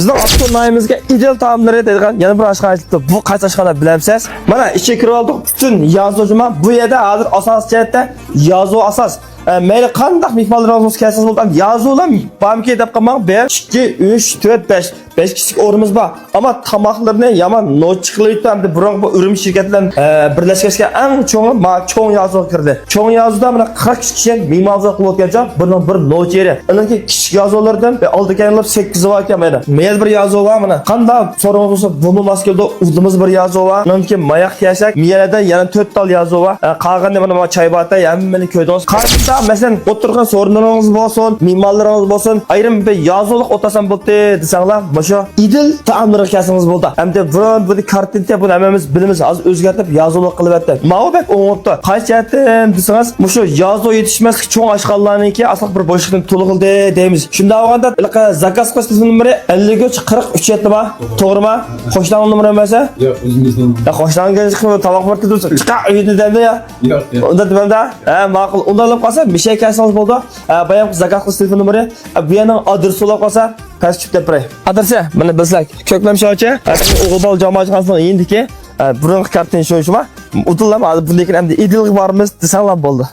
Bizning astronomimizga ideal taomlar deydigan yana bir oshxona aytibdi. Bu qaysi oshxona bilamsiz? Mana ichga kirib oldik. Butun yozuvchiman. Bu yerda hozir asos jihatda yozuv asos. Mayli qandaq mehmonlarimiz kelsangiz bo'ladi. Yozuvlar bamki deb qolmang. 1 2 3 4 5 5 kişilik o'rnimiz bor. Ammo tamoqlarni yomon noch qilyapti. Hamda biroq bu Urum shirkatlar birlashgachga eng cho'ng yozuv kirdi. Cho'ng yozuvda mana 40 kishi mehmonlar qilib o'tgan bunun bir noch yeri. Ularga kichik yozuvlardan oldi kelib 8 var ekan mana. Mayli bir yozuv var mana. Qanday so'rovimiz bo'lsa, bunu Moskvada udimiz bir yozuv var. Undan mayak yasak, miyada yana 4 tal yozuv var. Qolganda mana chaybata hammani ko'rdingiz. Mesela oturgan sorunlarınız olsun, mimarlarınız olsun, ayrım bir yazılık otasan buldu desanglar, başa idil taamları kesiniz buldu. Hem de bu kartinte bunu hemimiz bilimiz az özgertip yazılık kılıp etti. Mağabek oğuptu. Kaç ettim deseniz, bu şu yazılık yetişmez ki çoğun aşkallarının ki asıl bir boşluktan tulukıldı deyimiz. Şimdi avganda zakaz kostası numarı 53 43 etti mi? Doğru mu? Hoşlan numarı mesela? Yok, özümüzden. Ya hoşlan gelişkin tabak vardı dursun. Çıkar uyudu demde ya. Yok, yok. Onda demem de. Makul. Onda alıp kalsa bir şey kelseniz buldu. Bayan zakaz kostası telefon numarı. Bu yanın adresi olarak kalsa pes çıktı buraya. Adresi bana bilsek. Köklem şahçı. Oğul bal camiacı kalsın iyiydi ki. Burun kartını şoyuşuma. Udullam. Bundaki hem de idil varımız desenler buldu.